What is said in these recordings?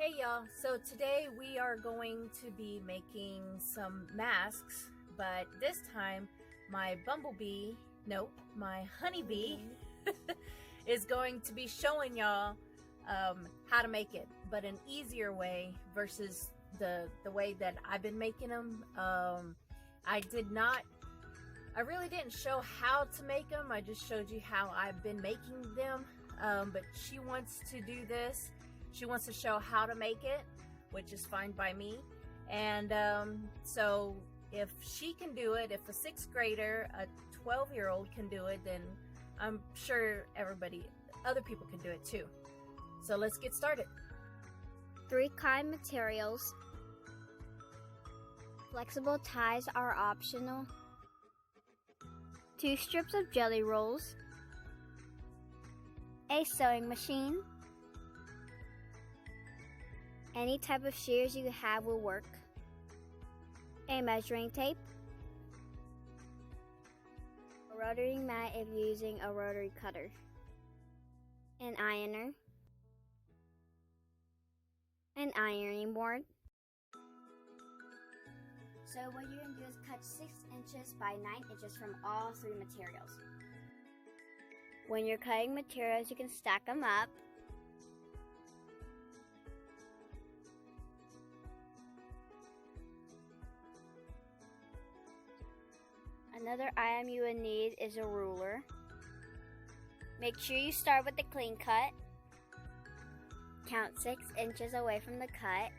Hey y'all, so today we are going to be making some masks, but this time my my Honeybee is going to be showing y'all how to make it, but an easier way versus the way that I've been making them. I really didn't show how to make them, I just showed you how I've been making them, but she wants to do this. She wants to show how to make it, which is fine by me. And so if she can do it, if a 6th grader, a 12-year-old can do it, then I'm sure other people can do it too. So let's get started. 3 cotton materials. Flexible ties are optional. 2 strips of jelly rolls. A sewing machine. Any type of shears you have will work. A measuring tape. A rotary mat if you're using a rotary cutter. An ironer. An ironing board. So what you're going to do is cut 6 inches by 9 inches from all 3 materials. When you're cutting materials, you can stack them up. Another item you would need is a ruler. Make sure you start with the clean cut. Count 6 inches away from the cut.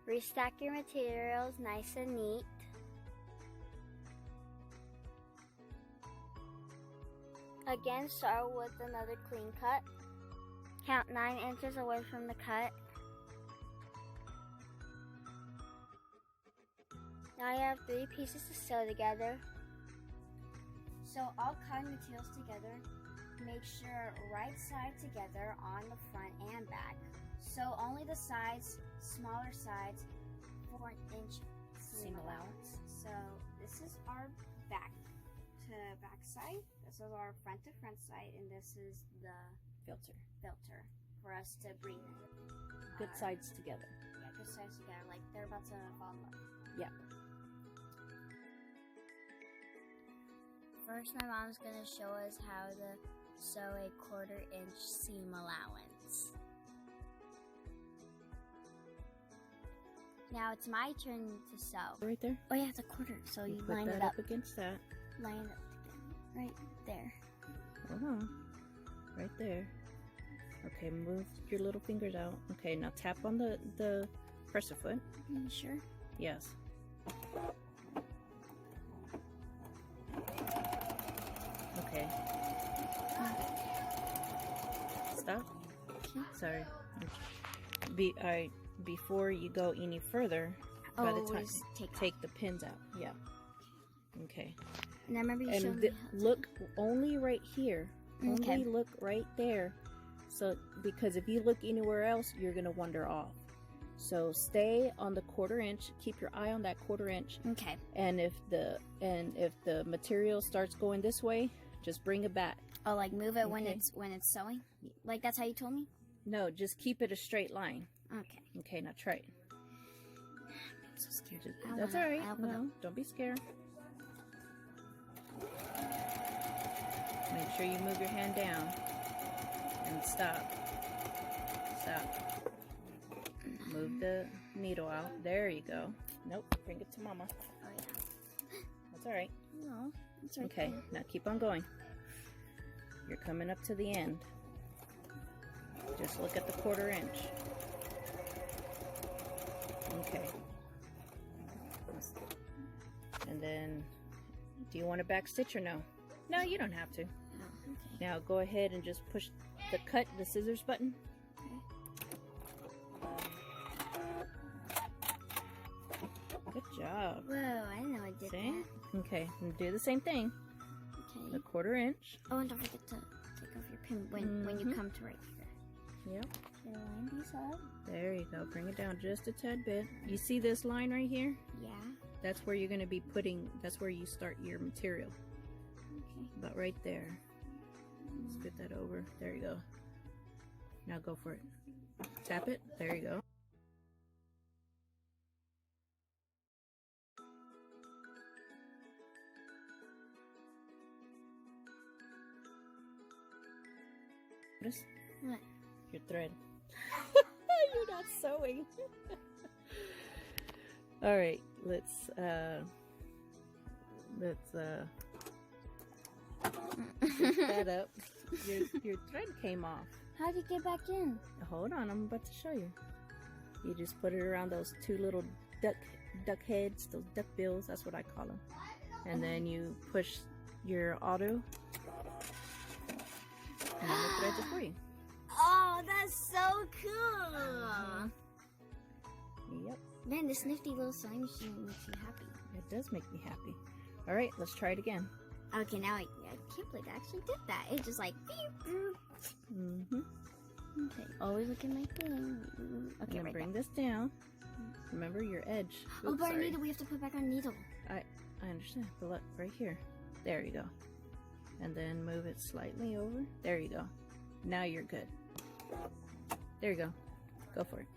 Restack your materials nice and neat. Again, start with another clean cut. Count 9 inches away from the cut. Now you have 3 pieces to sew together. Sew all cotton materials together. Make sure right side together on the front and back. Sew only the sides, smaller sides, for an inch seam allowance. So this is our back to back side. This is our front to front side, and this is the filter for us to breathe in. Good sides together. Yeah, good sides together, like they're about to fall in love. Yeah. First, my mom's going to show us how to sew a 1/4 inch seam allowance. Now it's my turn to sew. Right there? Oh yeah, it's a 1/4. So you line it up against that. Line it up right there. Hold on. Right there. Okay, move your little fingers out. Okay, now tap on the presser foot. You sure? Yes. Okay. Stop. Sorry. Before you go any further, by the time take the pins out. Yeah. Okay. Now remember you showed me how to look only right here. Okay. Only look right there. So because if you look anywhere else, you're gonna wander off. So stay on the 1/4 inch. Keep your eye on that 1/4 inch. Okay. And if the material starts going this way, just bring it back. Oh, like move it when it's sewing? Like that's how you told me? No, just keep it a straight line. Okay. Okay, now try it. I'm so scared. That's all right. No, don't be scared. Make sure you move your hand down and stop. Stop. Move the needle out. There you go. Nope, bring it to mama. Oh yeah. That's all right. No, that's right. Okay, now keep on going. You're coming up to the end. Just look at the 1/4 inch. Okay. And then, do you want a back stitch or no? No, you don't have to. Oh, okay. Now go ahead and just push the scissors button. Good job. Whoa, I didn't know I did that. Okay, and do the same thing. Okay. The 1/4 inch. Oh, and don't forget to take off your pin when you come to right here. Yep. Okay, line these up. There you go. Bring it down just a tad bit. You see this line right here? Yeah. That's where you're going to be putting, that's where you start your material. Okay. about right there. Scoot that over. There you go. Now go for it. Tap it. There you go. Notice? What? Your thread. You're not sewing. All right, let's pick that up. Your thread came off. How did it get back in? Hold on, I'm about to show you. You just put it around those two little duck heads, those duck bills, that's what I call them. And then you push your auto, and then it threads it for you. Oh, that's so cool! Yep. Man, this nifty little sewing machine makes you happy. It does make me happy. All right, let's try it again. Okay, now I can't believe I actually did that. It just like beep, boop. Okay, always look at my thing. Okay, right bring this down. Remember your edge. Oops, oh, but sorry. our needle, we have to put back our needle. I understand, but look, right here. There you go. And then move it slightly over. There you go. Now you're good. There you go. Go for it.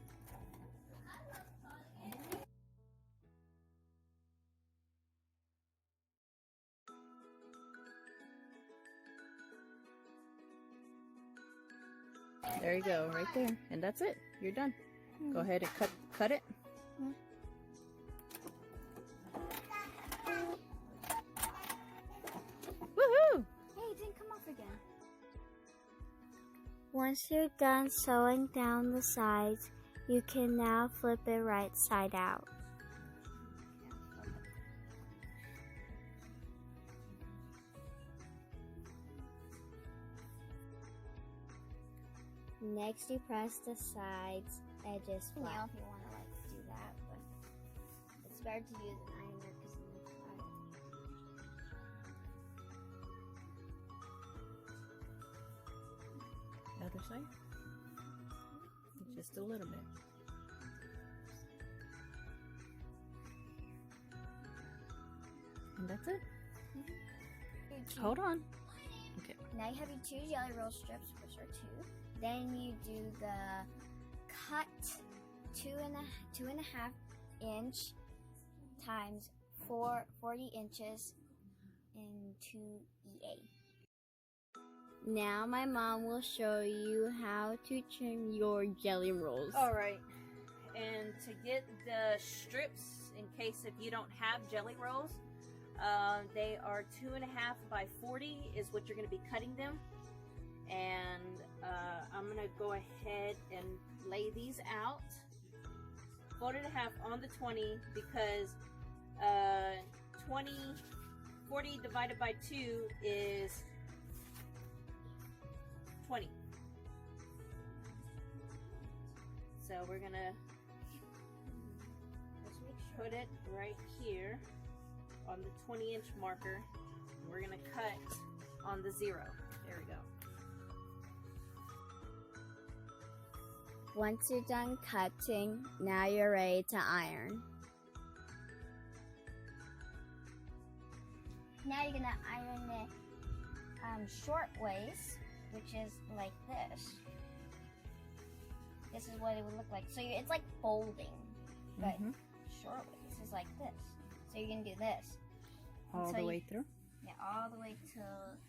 There you go, right there. And that's it. You're done. Go ahead and cut it. Woohoo! Hey, it didn't come off again. Once you're done sewing down the sides, you can now flip it right side out. Next, you press the sides edges flat. Now, if you want to do that, but it's better to use an ironer because it's flat. Other side. Just a little bit. And that's it. Hold on. Okay. Now you have your 2 jelly roll strips, which are 2. Then you do the cut 2.5 inch times 40 inches in 2 EA. Now my mom will show you how to trim your jelly rolls. All right. And to get the strips, in case if you don't have jelly rolls, they are 2.5 by 40 is what you're going to be cutting them. And I'm going to go ahead and lay these out. Fold it in half on the 20 because 40 divided by 2 is 20. So we're going to put it right here on the 20-inch marker. We're going to cut on the 0. There we go. Once you're done cutting, now you're ready to iron. Now you're gonna iron it short waist, which is like this. This is what it would look like. So it's like folding, but short waist is like this. So you're gonna do this. All the way through? Yeah, all the way to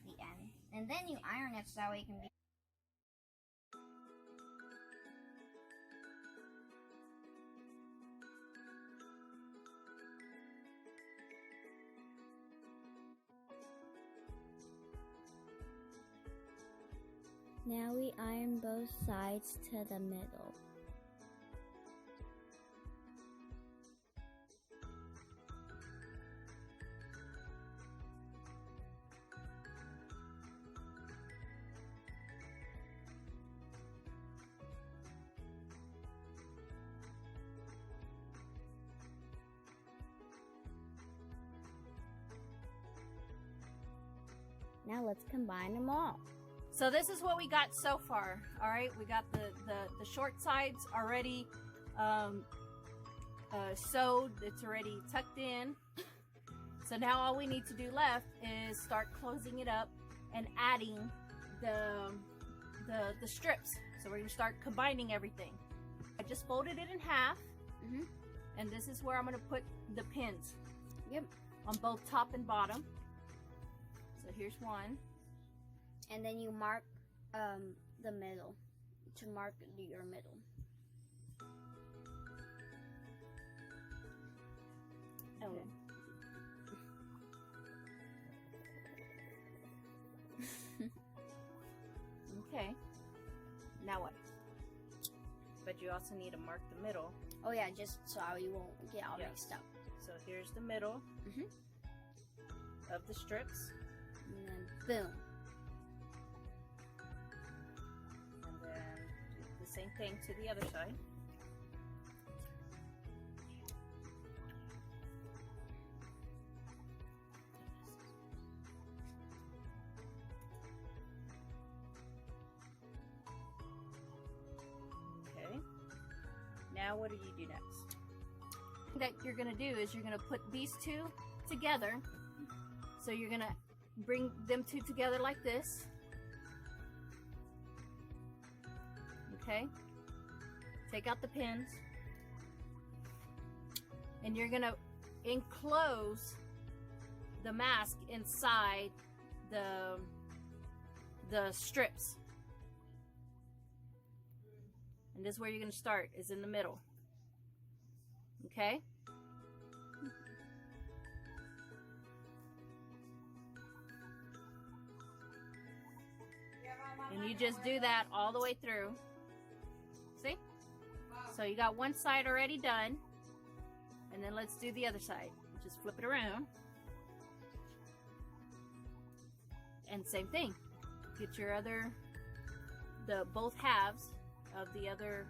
the end. And then you iron it so that way it can be. Now we iron both sides to the middle. Now let's combine them all. So this is what we got so far. All right, we got the short sides already sewed. It's already tucked in. So now all we need to do left is start closing it up and adding the strips. So we're gonna start combining everything. I just folded it in half, and this is where I'm gonna put the pins. Yep. On both top and bottom. So here's one. And then you mark the middle to mark your middle. Okay. Okay. Now what? But you also need to mark the middle. Oh yeah, just so you won't get all mixed up. So here's the middle of the strips. And then boom. And then do the same thing to the other side. Okay. Now what do you do next? That you're gonna do is you're gonna put these two together. So you're gonna bring them two together like this. Okay. Take out the pins. And you're gonna enclose the mask inside the strips. And this is where you're gonna start, is in the middle. Okay? And you just do that all the way through. See? So you got one side already done. And then let's do the other side. Just flip it around. And same thing. Get your other, both halves of the other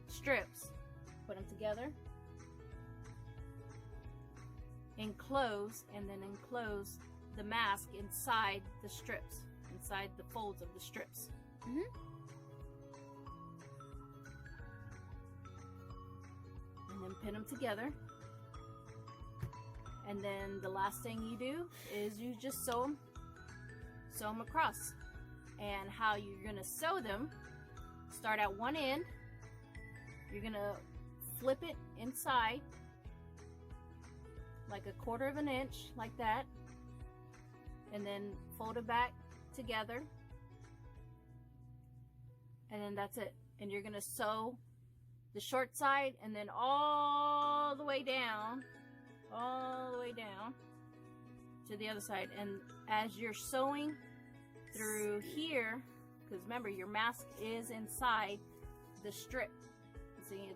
strips. Put them together. Enclose, and then enclose the mask inside the strips, inside the folds of the strips. And then pin them together. And then the last thing you do is you just sew them across. And how you're gonna sew them, start at one end, you're gonna flip it inside like a 1/4 of an inch, like that, and then fold it back together, and then that's it. And you're gonna sew the short side and then all the way down to the other side. And as you're sewing through here, because remember your mask is inside the strip, see,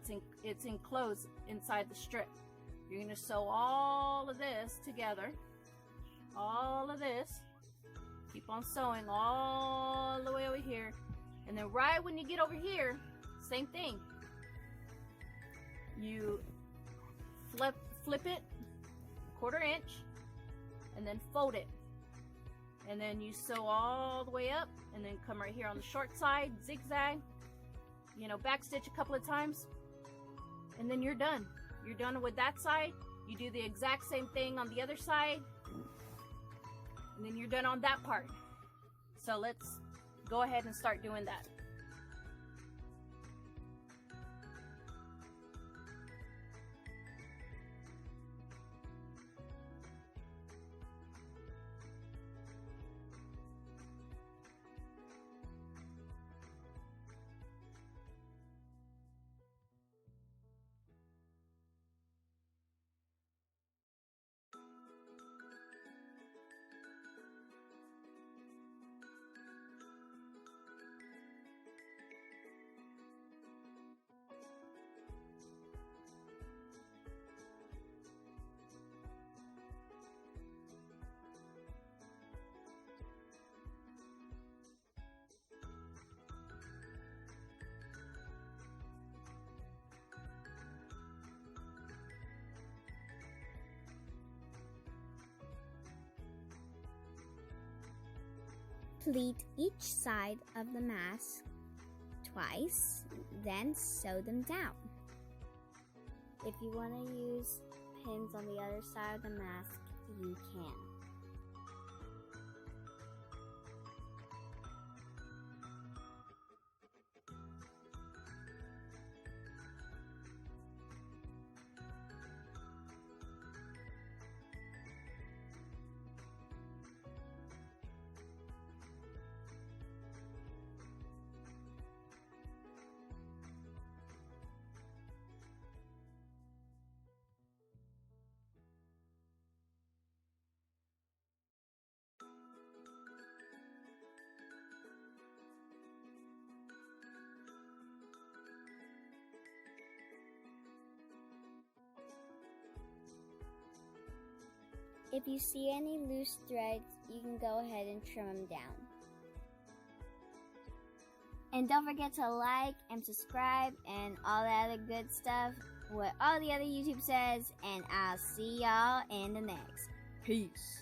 it's enclosed inside the strip. You're gonna sew all of this together, all of this, keep on sewing all the way over here, and then right when you get over here, same thing, you flip it 1/4 inch and then fold it, and then you sew all the way up, and then come right here on the short side, zigzag, you know, backstitch a couple of times, and then you're done. You're done with that side. You do the exact same thing on the other side, and then you're done on that part. So let's go ahead and start doing that. Pleat each side of the mask twice, then sew them down. If you want to use pins on the other side of the mask, you can. If you see any loose threads, you can go ahead and trim them down. And don't forget to like and subscribe and all that other good stuff, what all the other YouTube says, and I'll see y'all in the next. Peace.